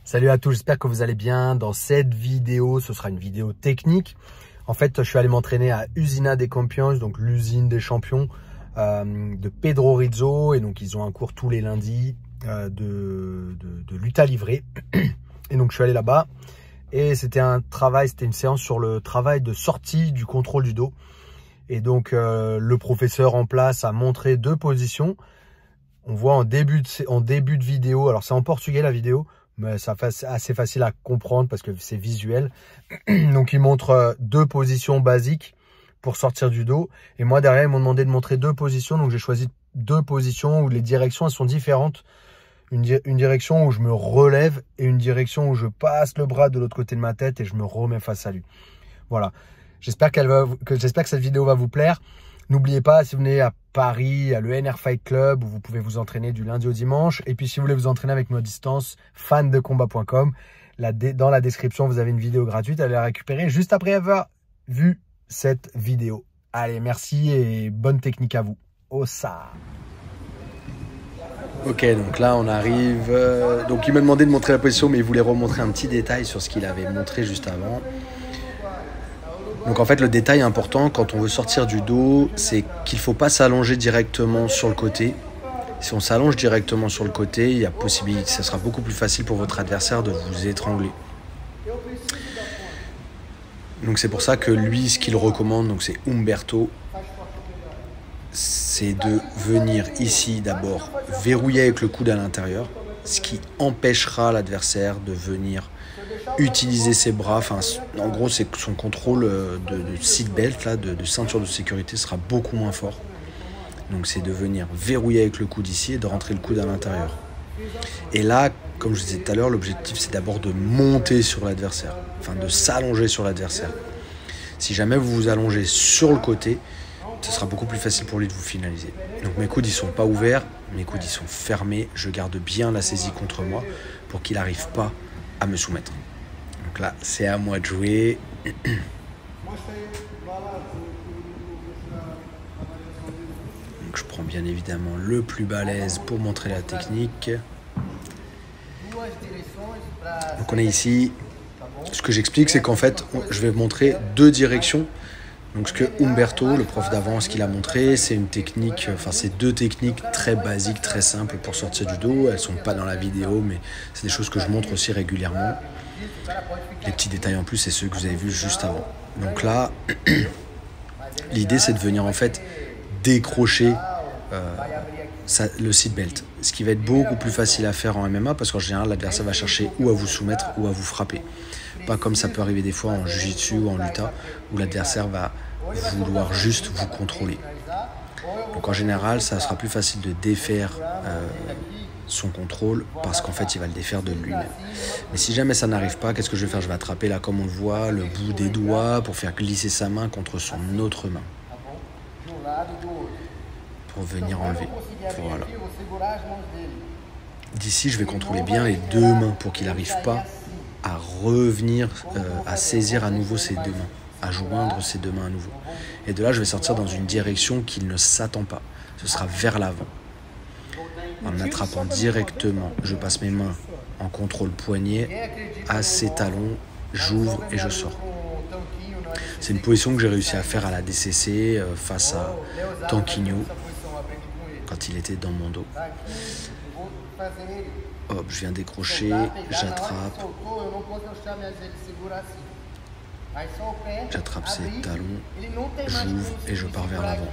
Salut à tous, j'espère que vous allez bien. Dans cette vidéo, ce sera une vidéo technique. En fait, je suis allé m'entraîner à Usina des Campeões, donc l'usine des champions de Pedro Rizzo. Et donc, ils ont un cours tous les lundis de lutte livrée. Et donc, je suis allé là-bas. Et c'était une séance sur le travail de sortie du contrôle du dos. Et donc, le professeur en place a montré deux positions. On voit en début de vidéo, alors c'est en portugais la vidéo, mais ça fait assez facile à comprendre parce que c'est visuel. Donc, il montre deux positions basiques pour sortir du dos. Et moi, derrière, ils m'ont demandé de montrer deux positions. Donc, j'ai choisi deux positions où les directions elles sont différentes. Une direction où je me relève et une direction où je passe le bras de l'autre côté de ma tête et je me remets face à lui. Voilà. J'espère que cette vidéo va vous plaire. N'oubliez pas, si vous venez à Paris, à l'ENR Fight Club, où vous pouvez vous entraîner du lundi au dimanche. Et puis, si vous voulez vous entraîner avec moi à distance, fandecombat.com. Dans la description, vous avez une vidéo gratuite. Allez la récupérer juste après avoir vu cette vidéo. Allez, merci et bonne technique à vous. Ossa. Ok, donc là on arrive. Donc il m'a demandé de montrer la position, mais il voulait remontrer un petit détail sur ce qu'il avait montré juste avant. Donc en fait, le détail important quand on veut sortir du dos, c'est qu'il ne faut pas s'allonger directement sur le côté. Si on s'allonge directement sur le côté, il y a possibilité, ça sera beaucoup plus facile pour votre adversaire de vous étrangler. Donc c'est pour ça que lui, ce qu'il recommande, donc c'est Humberto, c'est de venir ici d'abord verrouiller avec le coude à l'intérieur, ce qui empêchera l'adversaire de venir utiliser ses bras. Enfin, en gros, c'est que son contrôle de seatbelt, là, de ceinture de sécurité, sera beaucoup moins fort. Donc, c'est de venir verrouiller avec le coude ici et de rentrer le coude à l'intérieur. Et là, comme je disais tout à l'heure, l'objectif, c'est d'abord de monter sur l'adversaire, enfin de s'allonger sur l'adversaire. Si jamais vous vous allongez sur le côté, ce sera beaucoup plus facile pour lui de vous finaliser. Donc mes coudes, ils sont pas ouverts, mes coudes, ils sont fermés. Je garde bien la saisie contre moi pour qu'il n'arrive pas à me soumettre. Donc là, c'est à moi de jouer. Donc je prends bien évidemment le plus balèze pour montrer la technique. Donc on est ici. Ce que j'explique, c'est qu'en fait, je vais montrer deux directions. Donc ce que Humberto, le prof d'avant, ce qu'il a montré, c'est une technique, enfin c'est deux techniques très basiques, très simples pour sortir du dos. Elles sont pas dans la vidéo, mais c'est des choses que je montre aussi régulièrement. Les petits détails en plus, c'est ceux que vous avez vus juste avant. Donc là, l'idée c'est de venir en fait décrocher le seatbelt. Ce qui va être beaucoup plus facile à faire en MMA parce qu'en général, l'adversaire va chercher ou à vous soumettre ou à vous frapper. Pas comme ça peut arriver des fois en jiu-jitsu ou en luta où l'adversaire va vouloir juste vous contrôler. Donc en général, ça sera plus facile de défaire son contrôle parce qu'en fait, il va le défaire de lui-même. Mais si jamais ça n'arrive pas, qu'est-ce que je vais faire? Je vais attraper là, comme on le voit, le bout des doigts pour faire glisser sa main contre son autre main. Pour venir enlever. Voilà. D'ici, je vais contrôler bien les deux mains pour qu'il n'arrive pas à revenir, à saisir à nouveau ses deux mains, à joindre ses deux mains à nouveau. Et de là, je vais sortir dans une direction qu'il ne s'attend pas. Ce sera vers l'avant. En attrapant directement, je passe mes mains en contrôle poignet à ses talons, j'ouvre et je sors. C'est une position que j'ai réussi à faire à la DCC face à Tanquinho quand il était dans mon dos. Hop, je viens décrocher, j'attrape ses talons, j'ouvre et je pars vers l'avant.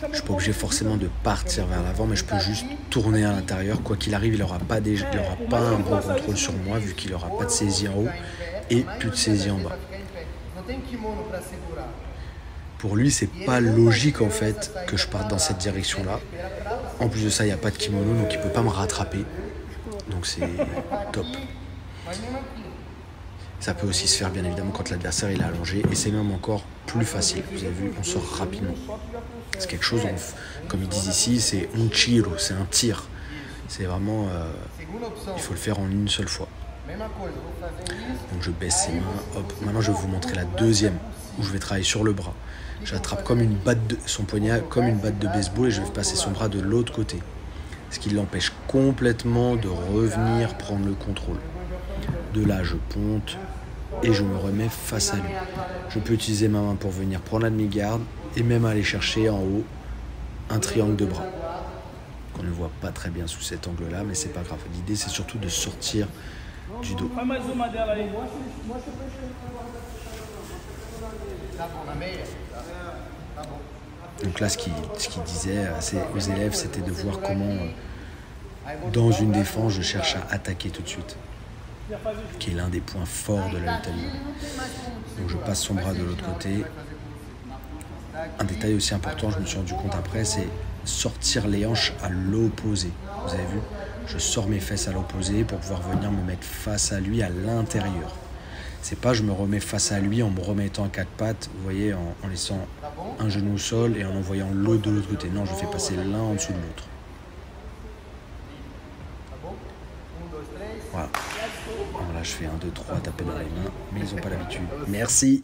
Je ne suis pas obligé forcément de partir vers l'avant, mais je peux juste tourner à l'intérieur. Quoi qu'il arrive, il n'aura pas un bon contrôle sur moi vu qu'il n'aura pas de saisie en haut et plus de saisie en bas. Pour lui, c'est pas logique en fait que je parte dans cette direction-là. En plus de ça, il n'y a pas de kimono, donc il ne peut pas me rattraper. Donc c'est top. Ça peut aussi se faire bien évidemment quand l'adversaire est allongé et c'est même encore plus facile. Vous avez vu, on sort rapidement. C'est quelque chose, comme ils disent ici, c'est un tiro, c'est un tir. C'est vraiment, il faut le faire en une seule fois. Donc je baisse ses mains, hop. Maintenant je vais vous montrer la deuxième où je vais travailler sur le bras. J'attrape comme son poignet comme une batte de baseball et je vais passer son bras de l'autre côté. Ce qui l'empêche complètement de revenir prendre le contrôle. De là, je ponte et je me remets face à lui. Je peux utiliser ma main pour venir prendre la demi-garde et même aller chercher en haut un triangle de bras. On ne voit pas très bien sous cet angle-là, mais c'est pas grave. L'idée, c'est surtout de sortir du dos. Donc là, ce qu'il disait aux élèves, c'était de voir comment, dans une défense, je cherche à attaquer tout de suite, qui est l'un des points forts de la lutte à livre. Donc je passe son bras de l'autre côté. Un détail aussi important, je me suis rendu compte après, c'est sortir les hanches à l'opposé. Vous avez vu? Je sors mes fesses à l'opposé pour pouvoir venir me mettre face à lui à l'intérieur. C'est pas je me remets face à lui en me remettant à quatre pattes, vous voyez, en laissant un genou au sol et en envoyant l'autre de l'autre côté. Non, je fais passer l'un en dessous de l'autre. Voilà. Voilà, je fais 1, 2, 3, taper dans les mains, mais ils n'ont pas l'habitude. Merci.